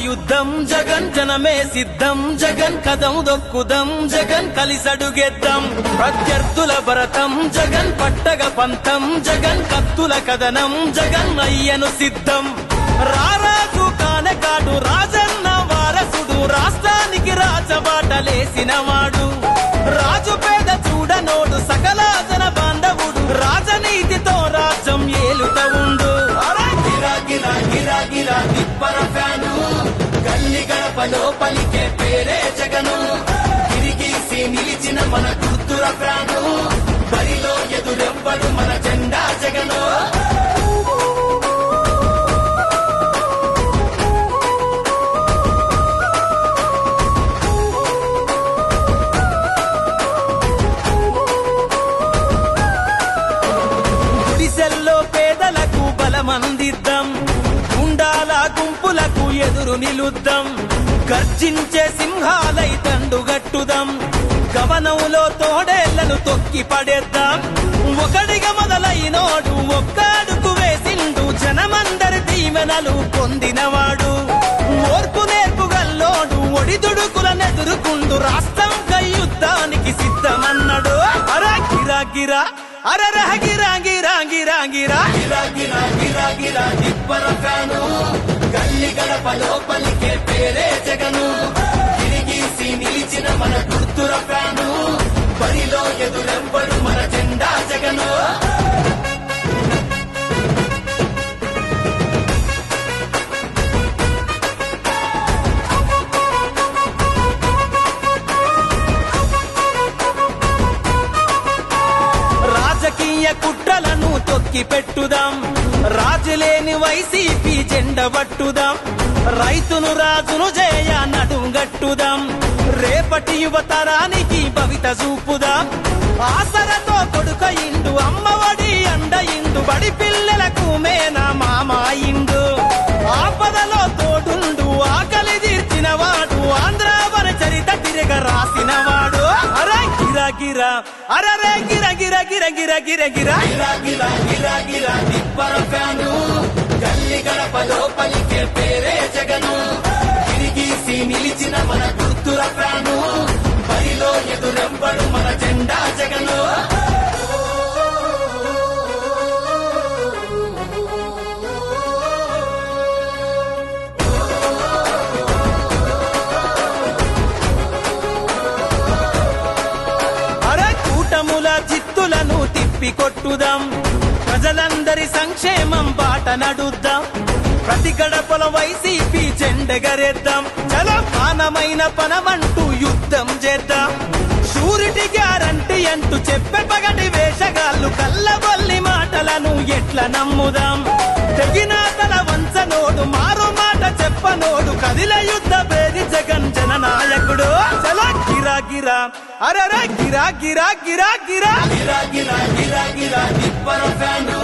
యుద్ధం జగన్ జనమే సిద్ధం జగన్ కదం దొక్కుదం జగన్ కలిసడుగెద్దం ప్రత్యర్థుల భరతం జగన్ పట్టగ పంతం జగన్ కత్తుల కదనం జగన్ అయ్యను సిద్ధం రారాజు కానకాడు రాజన్న వారసుడు రాష్ట్రానికి రాజబాటలేసినవాడు రాజు పేద చూడనోడు సకల జన బాంధవుడు రాజనీతితో రాజ్యం ఏలుత ఉండు గిరా గిరా గిరా గిరా తిప్పర ఫ్యాను గల్లి గడపలో పలికే పేరే జగను తిరిగేసి నిలిచిన మన గుర్తుల ఫ్యాను బరిలో ఎదురెవ్వడు మన జెండా జగను గుడిసెల్లో పేదలకు బలమందిద్దాం గుండాల గుంపులకు ఎదురు నిలుద్దాం గర్జించే సింహాలై తండుగట్టుదాం గమనంలో తోడేళ్లను తొక్కి పడేద్దాం ఒకడిగా మొదలైనోడు ఒక్కడుకు వేసిండు జనమందరి దీవెనలు పొందినవాడు ఓర్పు నేర్పుగల్లోడు ఒడిదుడుకులనెదురుకుండు రాష్ట్రం యుద్ధానికి సిద్ధమన్నాడు అరా గిరా గిరా అరరా గిరా గిరా గిరా గిరా గిరా గిరా గిరా గిరా తిప్పర ఫ్యాను గల్లి గడపలో పలికే పేరే జగను తిరిగేసి నిలిచిన మన గుర్తుల ఫ్యాను బరిలో ఎదురెవ్వడు మన జెండా జగను రాజకీయ కుట్రలను తొక్కి పెట్టుదాం రాజులేని వైసీపీ జెండ పట్టుదాం రైతును రాజును జయ నడుంగట్టుదాం రేపటి యువతరానికి భవిత చూపుదాం ఆసరతో కొడుకయిండు అమ్మఒడి అండయిండు బడి పిల్లలకు మేనా మామాయిండు ఆపదలో తోడుండు ఆకలి తీర్చినవాడు ఆంధ్రావన చరిత తిరగ రాసినవాడు అరే గిరా గిరా అరరే గిర గిర గిర గిర గిర గిర గిరా గిరా గిరా గిరా తిప్పర ఫ్యాను గల్లి గడపలో పలికే పేరే జగను తిరిగేసి నిలిచిన మన గుర్తుల ఫ్యాను బరిలో ఎదురెవ్వడు మన జెండా జగను చిత్తులను తిప్పి కొట్టుదాం ప్రజలందరి సంక్షేమం బాట నడుద్దాం ప్రతి గడపల వైసీపీ జెండెగరేద్దాం చలమానమైన పనమంటూ యుద్ధం చేద్దాం షూరిటీ గ్యారంటీ అంటూ చెప్పే పగటి వేషగాళ్ళు కల్లబొల్లి మాటలను ఎట్లా నమ్ముదాం తెగిన తల వంచనోడు మారు మాట చెప్పనోడు కదిల యుద్ధ పేరి జగన్ జననాయకుడు చల గిరా గిరా అరరా గిరా గిరా గిరా గిరా గిరా గిరా గిరా గిరా తిప్పర ఫ్యాను